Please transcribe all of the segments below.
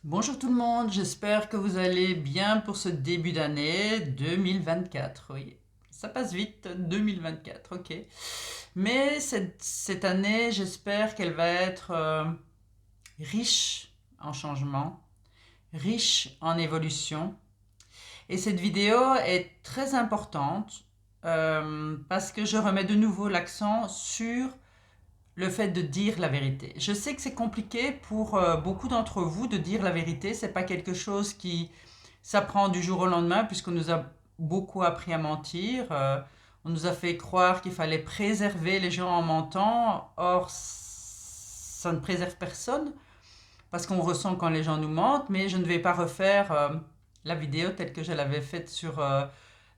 Bonjour tout le monde, j'espère que vous allez bien pour ce début d'année 2024. Oui, ça passe vite, 2024, ok. Mais cette année, j'espère qu'elle va être riche en changements, riche en évolution. Et cette vidéo est très importante parce que je remets de nouveau l'accent sur le fait de dire la vérité. Je sais que c'est compliqué pour beaucoup d'entre vous de dire la vérité. C'est pas quelque chose qui s'apprend du jour au lendemain puisqu'on nous a beaucoup appris à mentir. On nous a fait croire qu'il fallait préserver les gens en mentant. Or, ça ne préserve personne parce qu'on ressent quand les gens nous mentent. Mais je ne vais pas refaire la vidéo telle que je l'avais faite sur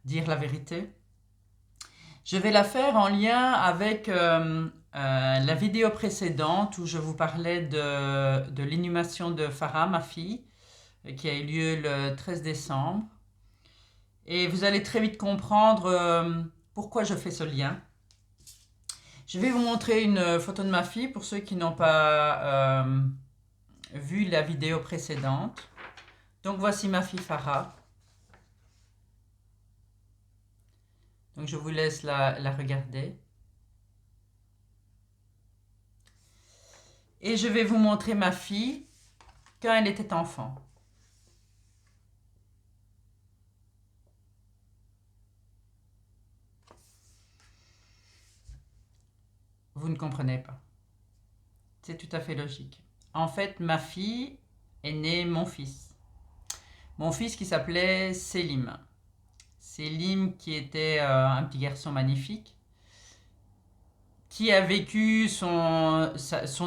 dire la vérité. Je vais la faire en lien avec la vidéo précédente où je vous parlais de l'inhumation de Farah, ma fille, qui a eu lieu le 13 décembre. Et vous allez très vite comprendre pourquoi je fais ce lien. Je vais vous montrer une photo de ma fille pour ceux qui n'ont pas vu la vidéo précédente. Donc voici ma fille Farah. Donc je vous laisse la regarder. Et je vais vous montrer ma fille quand elle était enfant. Vous ne comprenez pas. C'est tout à fait logique. En fait, ma fille est née mon fils. Mon fils qui s'appelait Selim. Selim qui était un petit garçon magnifique, qui a vécu son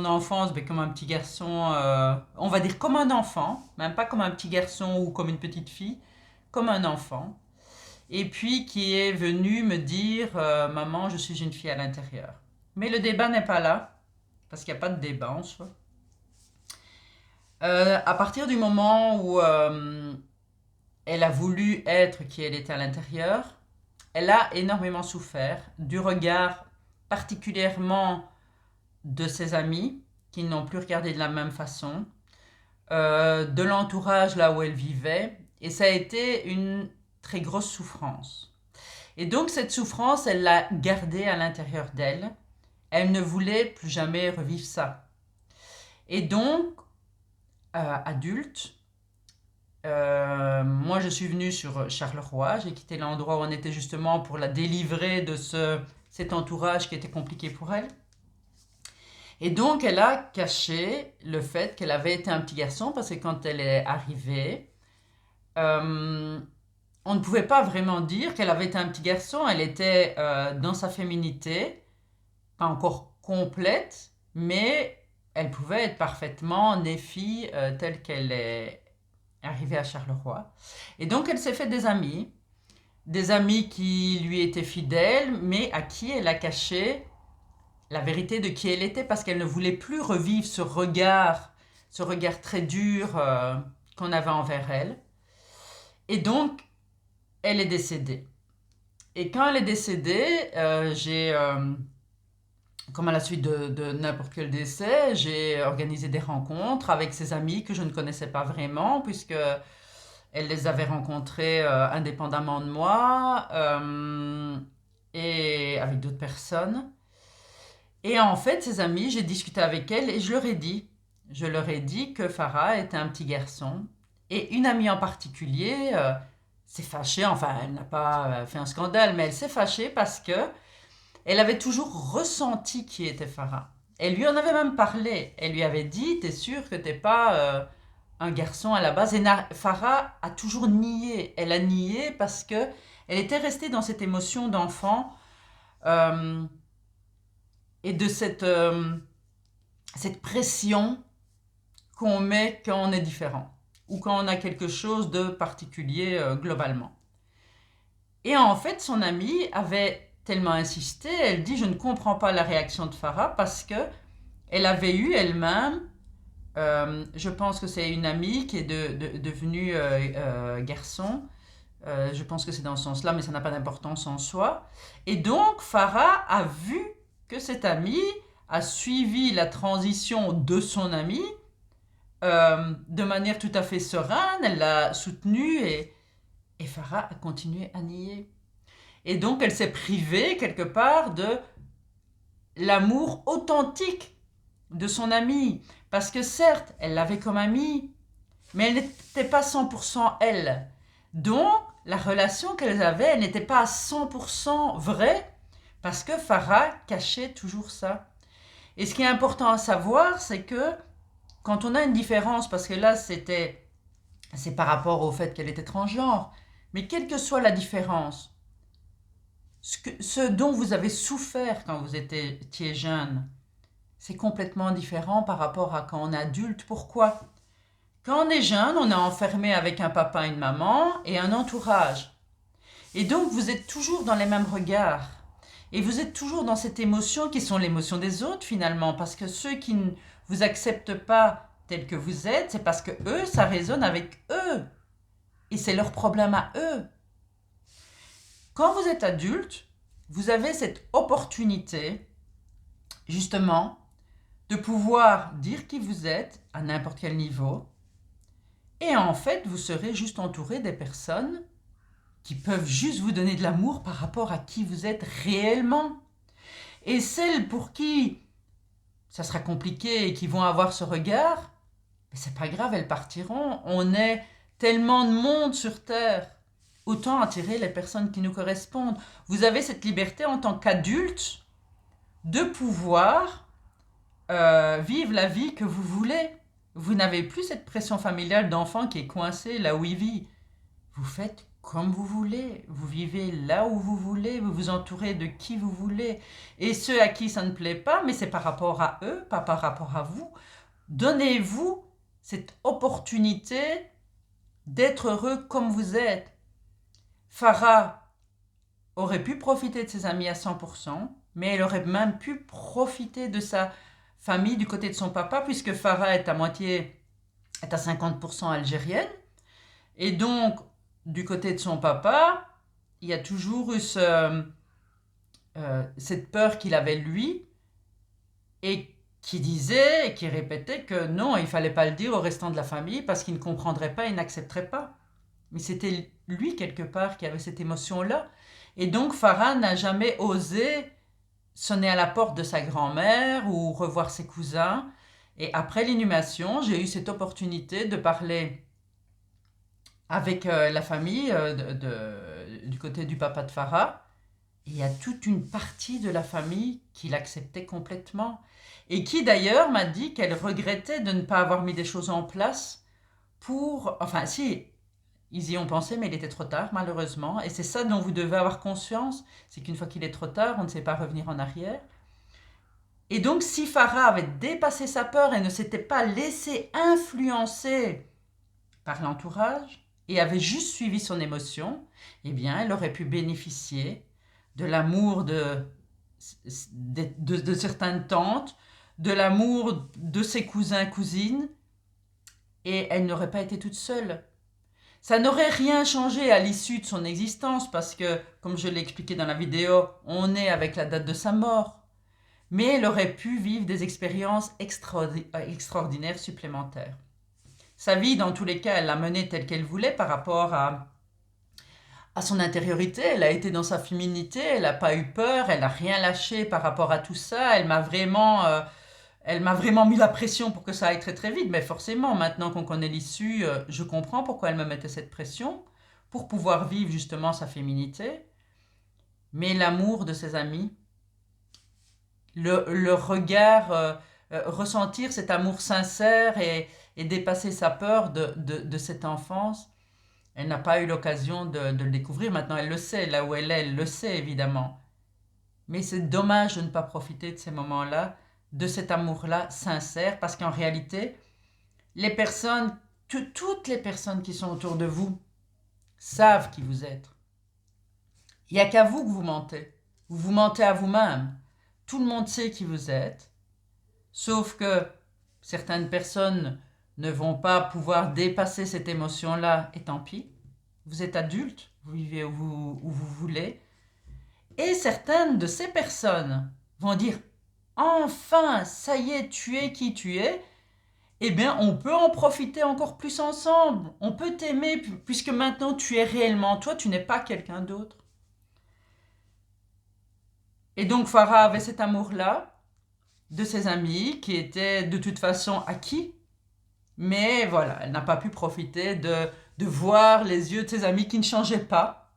enfance comme un petit garçon, on va dire comme un enfant, même pas comme un petit garçon ou comme une petite fille, comme un enfant. Et puis qui est venu me dire, maman, je suis une fille à l'intérieur. Mais le débat n'est pas là, parce qu'il n'y a pas de débat en soi. À partir du moment où elle a voulu être qui elle était à l'intérieur, elle a énormément souffert du regard particulièrement de ses amis qui n'ont plus regardé de la même façon, de l'entourage là où elle vivait, et ça a été une très grosse souffrance. Et donc cette souffrance, elle l'a gardée à l'intérieur d'elle. Elle ne voulait plus jamais revivre ça. Et donc, adulte, moi, je suis venue sur Charleroi. J'ai quitté l'endroit où on était justement pour la délivrer de cet entourage qui était compliqué pour elle. Et donc, elle a caché le fait qu'elle avait été un petit garçon parce que quand elle est arrivée, euh, on ne pouvait pas vraiment dire qu'elle avait été un petit garçon. Elle était dans sa féminité, pas encore complète, mais elle pouvait être parfaitement née fille telle qu'elle est arrivée à Charleroi. Et donc elle s'est fait des amis qui lui étaient fidèles, mais à qui elle a caché la vérité de qui elle était parce qu'elle ne voulait plus revivre ce regard très dur qu'on avait envers elle. Et donc elle est décédée. Et quand elle est décédée, comme à la suite de n'importe quel décès, j'ai organisé des rencontres avec ses amis que je ne connaissais pas vraiment, puisque elle les avait rencontrés indépendamment de moi et avec d'autres personnes. Et en fait, ces amis, j'ai discuté avec elles et je leur ai dit que Farah était un petit garçon. Et une amie en particulier s'est fâchée, enfin, elle n'a pas fait un scandale, mais elle s'est fâchée parce que elle avait toujours ressenti qui était Farah. Elle lui en avait même parlé. Elle lui avait dit, t'es sûr que t'es pas un garçon à la base? Et Farah a toujours nié. Elle a nié parce que elle était restée dans cette émotion d'enfant euh, et de cette pression qu'on met quand on est différent ou quand on a quelque chose de particulier globalement. Et en fait, son amie avait tellement insisté, elle dit, je ne comprends pas la réaction de Farah parce que elle avait eu elle-même, je pense que c'est une amie qui est devenue garçon, je pense que c'est dans ce sens-là, mais ça n'a pas d'importance en soi. Et donc, Farah a vu que cette amie a suivi la transition de son amie de manière tout à fait sereine, elle l'a soutenu et Farah a continué à nier. Et donc elle s'est privée quelque part de l'amour authentique de son amie. Parce que certes, elle l'avait comme amie, mais elle n'était pas 100% elle. Donc, la relation qu'elles avaient, elle n'était pas à 100% vraie, parce que Farah cachait toujours ça. Et ce qui est important à savoir, c'est que quand on a une différence, parce que là, c'est par rapport au fait qu'elle était transgenre, mais quelle que soit la différence, ce dont vous avez souffert quand vous étiez jeune, c'est complètement différent par rapport à quand on est adulte. Pourquoi? Quand on est jeune, on est enfermé avec un papa, une maman et un entourage. Et donc, vous êtes toujours dans les mêmes regards. Et vous êtes toujours dans cette émotion qui sont l'émotion des autres finalement. Parce que ceux qui ne vous acceptent pas tel que vous êtes, c'est parce que eux, ça résonne avec eux. Et c'est leur problème à eux. Quand vous êtes adulte, vous avez cette opportunité, justement, de pouvoir dire qui vous êtes à n'importe quel niveau. Et en fait, vous serez juste entouré des personnes qui peuvent juste vous donner de l'amour par rapport à qui vous êtes réellement. Et celles pour qui ça sera compliqué et qui vont avoir ce regard, mais c'est pas grave, elles partiront. On est tellement de monde sur Terre. Autant attirer les personnes qui nous correspondent. Vous avez cette liberté en tant qu'adulte de pouvoir vivre la vie que vous voulez. Vous n'avez plus cette pression familiale d'enfant qui est coincée là où il vit. Vous faites comme vous voulez, vous vivez là où vous voulez, vous vous entourez de qui vous voulez. Et ceux à qui ça ne plaît pas, mais c'est par rapport à eux, pas par rapport à vous. Donnez-vous cette opportunité d'être heureux comme vous êtes. Farah aurait pu profiter de ses amis à 100%, mais elle aurait même pu profiter de sa famille du côté de son papa, puisque Farah est à 50% algérienne. Et donc, du côté de son papa, il y a toujours eu cette peur qu'il avait lui, et qui disait et qui répétait que non, il ne fallait pas le dire au restant de la famille parce qu'il ne comprendrait pas, il n'accepterait pas. Mais c'était lui, quelque part, qui avait cette émotion-là. Et donc, Farah n'a jamais osé sonner à la porte de sa grand-mère ou revoir ses cousins. Et après l'inhumation, j'ai eu cette opportunité de parler avec la famille du côté du papa de Farah. Et il y a toute une partie de la famille qui l'acceptait complètement. Et qui d'ailleurs m'a dit qu'elle regrettait de ne pas avoir mis des choses en place pour... Enfin, si, ils y ont pensé, mais il était trop tard, malheureusement. Et c'est ça dont vous devez avoir conscience, c'est qu'une fois qu'il est trop tard, on ne sait pas revenir en arrière. Et donc, si Farah avait dépassé sa peur et ne s'était pas laissé influencer par l'entourage et avait juste suivi son émotion, eh bien, elle aurait pu bénéficier de l'amour de certaines tantes, de l'amour de ses cousins, cousines, et elle n'aurait pas été toute seule. Ça n'aurait rien changé à l'issue de son existence parce que, comme je l'ai expliqué dans la vidéo, on est avec la date de sa mort. Mais elle aurait pu vivre des expériences extraordinaires supplémentaires. Sa vie, dans tous les cas, elle l'a menée telle qu'elle voulait par rapport à son intériorité. Elle a été dans sa féminité, elle n'a pas eu peur, elle n'a rien lâché par rapport à tout ça. Elle m'a vraiment mis la pression pour que ça aille très très vite. Mais forcément, maintenant qu'on connaît l'issue, je comprends pourquoi elle me mettait cette pression pour pouvoir vivre justement sa féminité. Mais l'amour de ses amis, le regard, ressentir cet amour sincère et dépasser sa peur de cette enfance, elle n'a pas eu l'occasion de le découvrir. Maintenant, elle le sait, là où elle est, elle le sait évidemment. Mais c'est dommage de ne pas profiter de ces moments-là, de cet amour-là sincère, parce qu'en réalité, toutes les personnes qui sont autour de vous savent qui vous êtes. Il n'y a qu'à vous que vous mentez. Vous mentez à vous-même. Tout le monde sait qui vous êtes, sauf que certaines personnes ne vont pas pouvoir dépasser cette émotion-là, et tant pis. Vous êtes adulte, vous vivez où vous voulez. Et certaines de ces personnes vont dire « Enfin, ça y est, tu es qui tu es » eh bien, on peut en profiter encore plus ensemble. On peut t'aimer puisque maintenant tu es réellement toi, tu n'es pas quelqu'un d'autre. Et donc Farah avait cet amour-là de ses amis qui étaient de toute façon acquis. Mais voilà, elle n'a pas pu profiter de voir les yeux de ses amis qui ne changeaient pas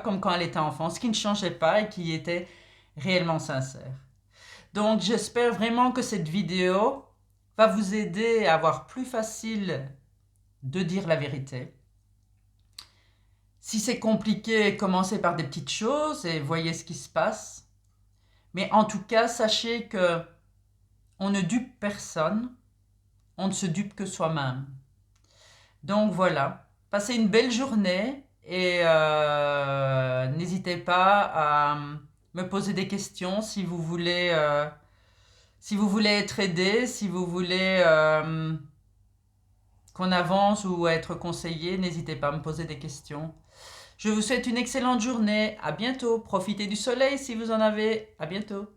comme quand elle était enfant, qui ne changeaient pas et qui étaient réellement sincères. Donc j'espère vraiment que cette vidéo va vous aider à avoir plus facile de dire la vérité. Si c'est compliqué, commencez par des petites choses et voyez ce qui se passe. Mais en tout cas, sachez que on ne dupe personne, on ne se dupe que soi-même. Donc voilà, passez une belle journée et n'hésitez pas à me poser des questions si vous voulez être aidé, si vous voulez qu'on avance ou être conseillé, n'hésitez pas à me poser des questions. Je vous souhaite une excellente journée. À bientôt. Profitez du soleil si vous en avez. À bientôt.